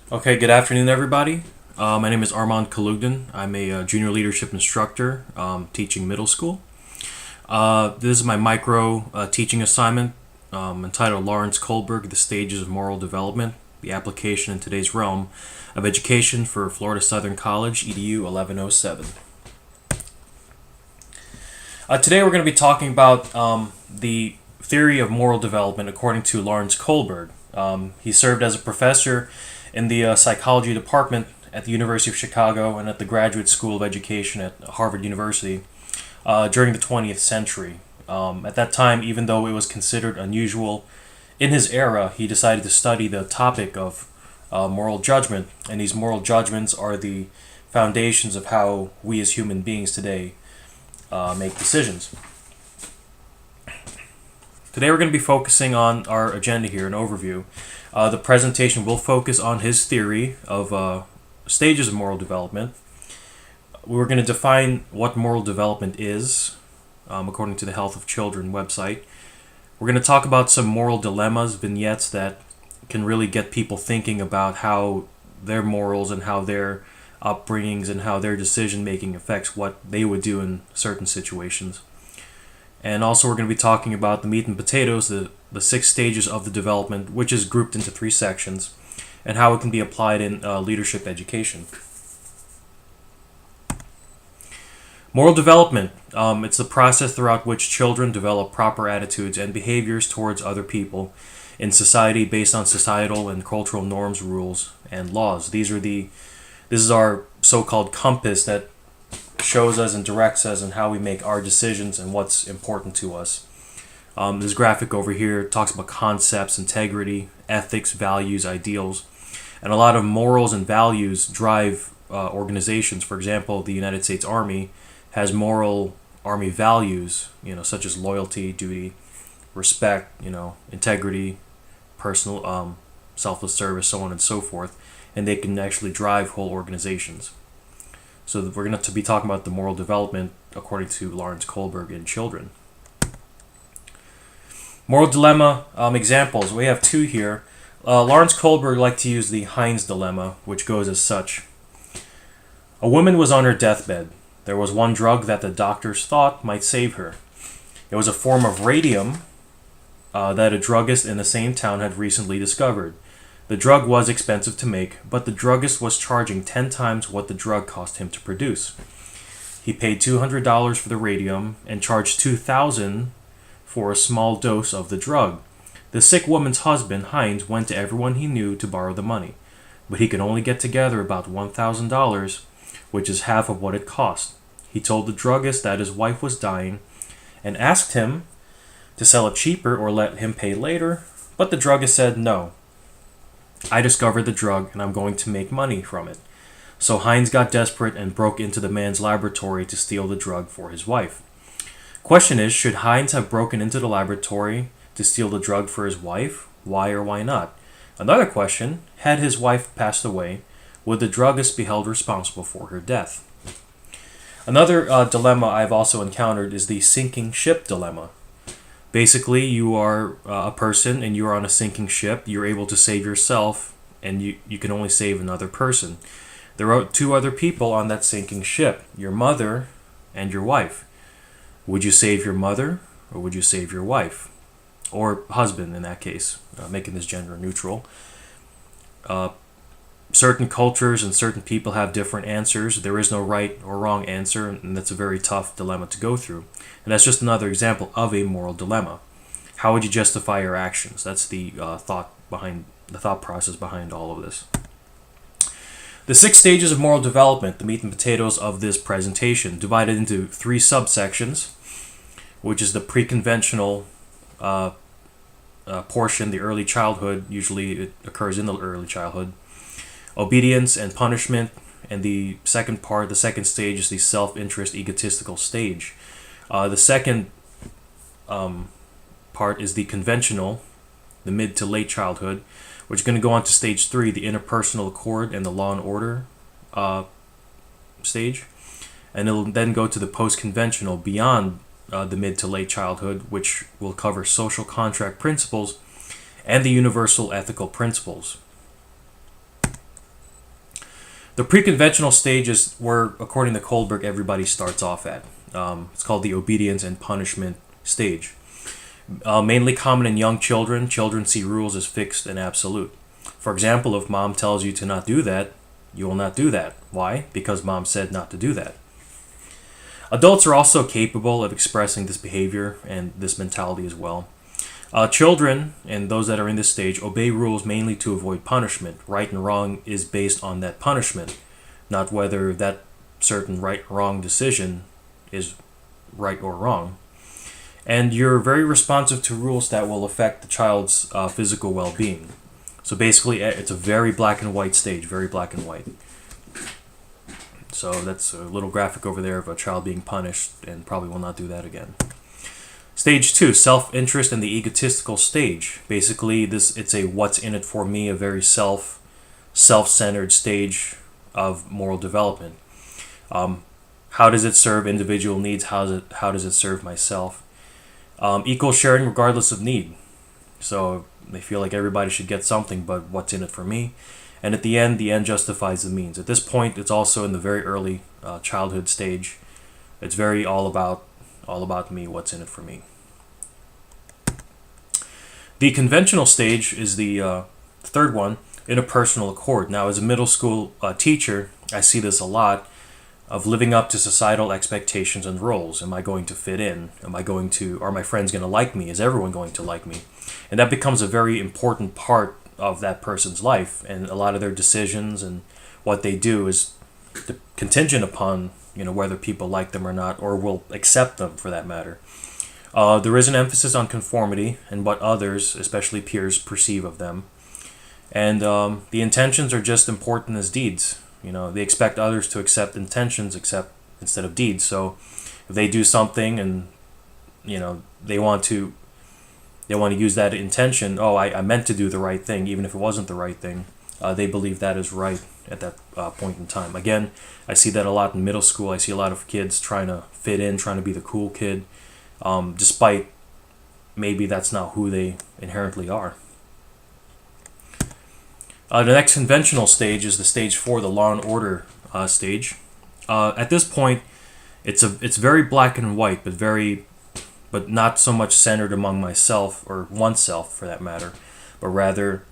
Okay, good afternoon, everybody. My name is Armand Kalugdin. I'm a junior leadership instructor teaching middle school. This is my micro teaching assignment entitled Lawrence Kohlberg, The Stages of Moral Development, the Application in Today's Realm of Education for Florida Southern College, EDU 1107. Today we're going to be talking about the theory of moral development according to Lawrence Kohlberg. He served as a professor in the psychology department at the University of Chicago and at the Graduate School of Education at Harvard University during the 20th century. At that time, even though it was considered unusual in his era, he decided to study the topic of moral judgment, and these moral judgments are the foundations of how we as human beings today make decisions. Today we're going to be focusing on our agenda here, an overview. The presentation will focus on his theory of stages of moral development. We're going to define what moral development is, according to the Health of Children website. We're going to talk about some moral dilemmas, vignettes that can really get people thinking about how their morals and how their upbringings and how their decision making affects what they would do in certain situations. And also, we're going to be talking about the meat and potatoes, the 6 stages of the development, which is grouped into 3 sections, and how it can be applied in leadership education. Moral development. It's the process throughout which children develop proper attitudes and behaviors towards other people in society based on societal and cultural norms, rules, and laws. This is our so-called compass that shows us and directs us in how we make our decisions and what's important to us. This graphic over here talks about concepts, integrity, ethics, values, ideals, and a lot of morals and values drive organizations. For example, the United States Army has moral Army values, such as loyalty, duty, respect, integrity, personal, selfless service, so on and so forth, and they can actually drive whole organizations. So we're going to be talking about the moral development according to Lawrence Kohlberg in children. Moral dilemma examples. We have 2 here. Lawrence Kohlberg liked to use the Heinz dilemma, which goes as such. A woman was on her deathbed. There was one drug that the doctors thought might save her. It was a form of radium that a druggist in the same town had recently discovered. The drug was expensive to make, but the druggist was charging 10 times what the drug cost him to produce. He paid $200 for the radium and charged $2,000 for a small dose of the drug. The sick woman's husband, Heinz, went to everyone he knew to borrow the money, but he could only get together about $1,000, which is half of what it cost. He told the druggist that his wife was dying and asked him to sell it cheaper or let him pay later, but the druggist said no. I discovered the drug and I'm going to make money from it. So Heinz got desperate and broke into the man's laboratory to steal the drug for his wife. Question is, should Heinz have broken into the laboratory to steal the drug for his wife? Why or why not? Another question, had his wife passed away, would the druggist be held responsible for her death? Another dilemma I've also encountered is the sinking ship dilemma. Basically, you are a person and you're on a sinking ship. You're able to save yourself and you can only save another person. There are 2 other people on that sinking ship, your mother and your wife. Would you save your mother or would you save your wife? Or husband in that case, making this gender neutral. Certain cultures and certain people have different answers. There is no right or wrong answer, and that's a very tough dilemma to go through. And that's just another example of a moral dilemma. How would you justify your actions? That's the thought process behind all of this. The 6 stages of moral development, the meat and potatoes of this presentation, divided into 3 subsections, which is the pre-conventional portion, the early childhood. Usually it occurs in the early childhood. Obedience and punishment, and the second stage is the self-interest, egotistical stage. The second part is the conventional, the mid to late childhood, which is going to go on to stage 3, the interpersonal accord and the law and order stage. And it'll then go to the post-conventional, beyond the mid to late childhood, which will cover social contract principles and the universal ethical principles. The pre-conventional stage is where, according to Kohlberg, everybody starts off at. It's called the obedience and punishment stage. Mainly common in young children, children see rules as fixed and absolute. For example, if mom tells you to not do that, you will not do that. Why? Because mom said not to do that. Adults are also capable of expressing this behavior and this mentality as well. Children, and those that are in this stage, obey rules mainly to avoid punishment. Right and wrong is based on that punishment, not whether that certain right or wrong decision is right or wrong. And you're very responsive to rules that will affect the child's physical well-being. So basically, it's a very black and white stage, very black and white. So that's a little graphic over there of a child being punished and probably will not do that again. Stage 2, self-interest and the egotistical stage. Basically, it's a what's in it for me, a very self-centered stage of moral development. How does it serve individual needs? How does it serve myself? Equal sharing regardless of need. So they feel like everybody should get something, but what's in it for me? And at the end justifies the means. At this point, it's also in the very early childhood stage. It's very all about me, what's in it for me. The conventional stage is the third one, interpersonal accord. Now, as a middle school teacher, I see this a lot, of living up to societal expectations and roles. Am I going to fit in? Are my friends going to like me? Is everyone going to like me? And that becomes a very important part of that person's life, and a lot of their decisions and what they do is contingent upon whether people like them or not, or will accept them for that matter. There is an emphasis on conformity and what others, especially peers, perceive of them. And the intentions are just important as deeds. They expect others to accept intentions instead of deeds. So if they do something and they want to use that intention, I meant to do the right thing even if it wasn't the right thing, they believe that is right at that point in time. Again, I see that a lot in middle school. I see a lot of kids trying to fit in, trying to be the cool kid, despite maybe that's not who they inherently are. The next conventional stage is the stage 4, the law and order stage. At this point, it's very black and white, but not so much centered among myself or oneself for that matter, but rather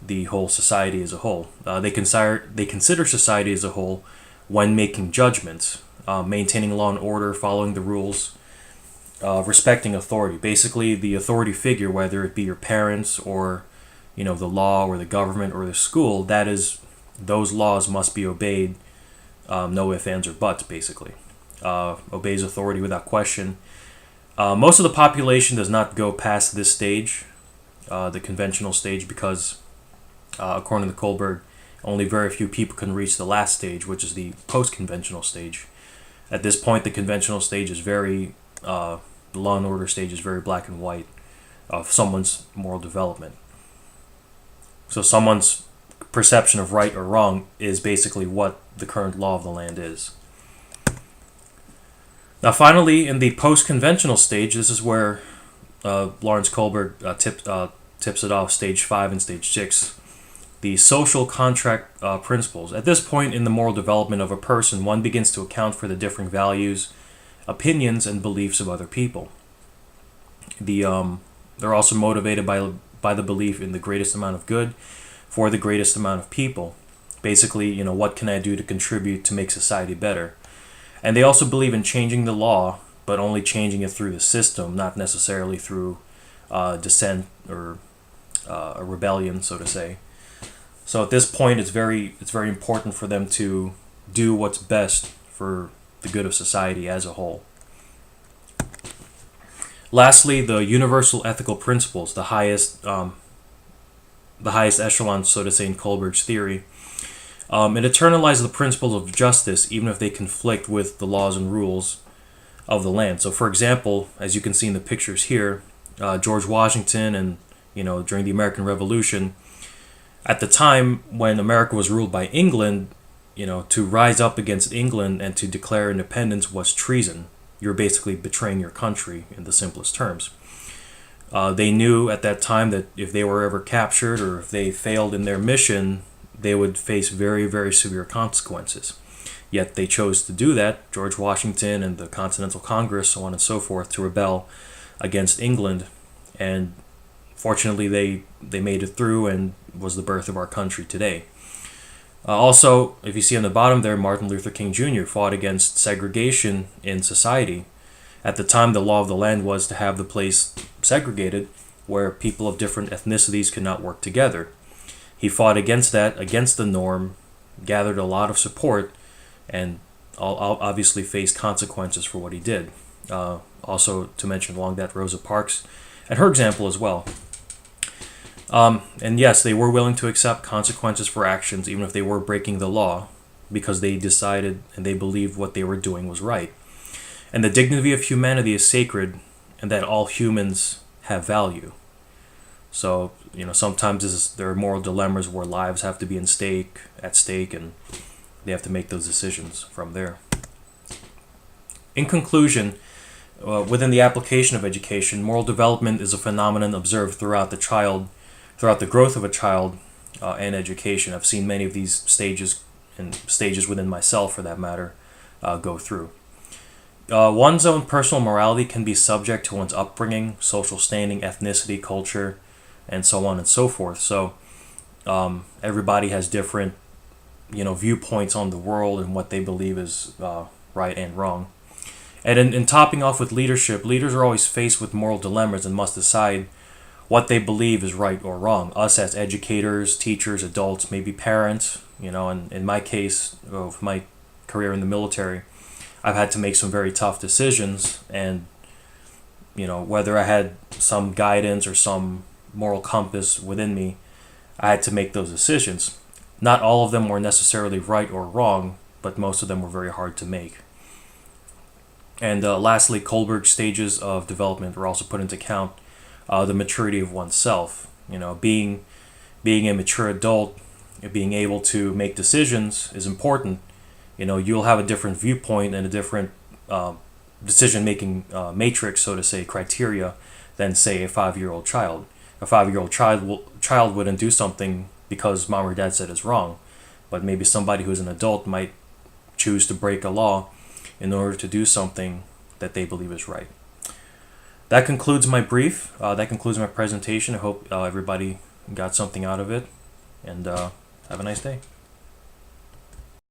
the whole society as a whole. They consider society as a whole when making judgments, maintaining law and order, following the rules, respecting authority. Basically, the authority figure, whether it be your parents or the law or the government or the school, those laws must be obeyed. No ifs, ands, or buts. Basically, obeys authority without question. Most of the population does not go past this stage, the conventional stage, because according to Kohlberg, only very few people can reach the last stage, which is the post-conventional stage. At this point, the conventional stage is the law and order stage is very black and white of someone's moral development. So someone's perception of right or wrong is basically what the current law of the land is. Now, finally, in the post-conventional stage, this is where Lawrence Kohlberg tips it off, stage 5 and stage 6, the social contract principles. At this point in the moral development of a person, one begins to account for the differing values, opinions, and beliefs of other people. They're also motivated by the belief in the greatest amount of good for the greatest amount of people. Basically, what can I do to contribute to make society better? And they also believe in changing the law, but only changing it through the system, not necessarily through dissent or a rebellion, so to say. So at this point, it's very important for them to do what's best for the good of society as a whole. Lastly, the universal ethical principles, the highest echelon, so to say, in Kohlberg's theory. It eternalizes the principles of justice, even if they conflict with the laws and rules of the land. So, for example, as you can see in the pictures here, George Washington and during the American Revolution, at the time when America was ruled by England, to rise up against England and to declare independence was treason. You're basically betraying your country in the simplest terms. They knew at that time that if they were ever captured or if they failed in their mission, they would face very, very severe consequences. Yet they chose to do that, George Washington and the Continental Congress, so on and so forth, to rebel against England. And fortunately, they made it through and was the birth of our country today. Also, if you see on the bottom there, Martin Luther King Jr. fought against segregation in society. At the time, the law of the land was to have the place segregated, where people of different ethnicities could not work together. He fought against that, against the norm, gathered a lot of support, and obviously faced consequences for what he did. Also, to mention along that, Rosa Parks and her example as well. And yes, they were willing to accept consequences for actions, even if they were breaking the law, because they decided and they believed what they were doing was right. And the dignity of humanity is sacred, and that all humans have value. So, sometimes there are moral dilemmas where lives have to be at stake, and they have to make those decisions from there. In conclusion, within the application of education, moral development is a phenomenon observed throughout the growth of a child and education. I've seen many of these stages, and stages within myself for that matter, go through. One's own personal morality can be subject to one's upbringing, social standing, ethnicity, culture, and so on and so forth. So everybody has different, viewpoints on the world and what they believe is right and wrong. And in topping off with leadership, leaders are always faced with moral dilemmas and must decide what they believe is right or wrong. Us as educators, teachers, adults, maybe parents, and in my case, of my career in the military, I've had to make some very tough decisions, and whether I had some guidance or some moral compass within me, I had to make those decisions. Not all of them were necessarily right or wrong, but most of them were very hard to make. And lastly, Kohlberg's stages of development were also put into account. The maturity of oneself, being a mature adult, being able to make decisions is important. You'll have a different viewpoint and a different decision-making matrix, so to say, criteria, than, say, a 5-year-old child. A 5-year-old child wouldn't do something because mom or dad said it's wrong, but maybe somebody who's an adult might choose to break a law in order to do something that they believe is right. That concludes my brief. That concludes my presentation. I hope everybody got something out of it, and have a nice day.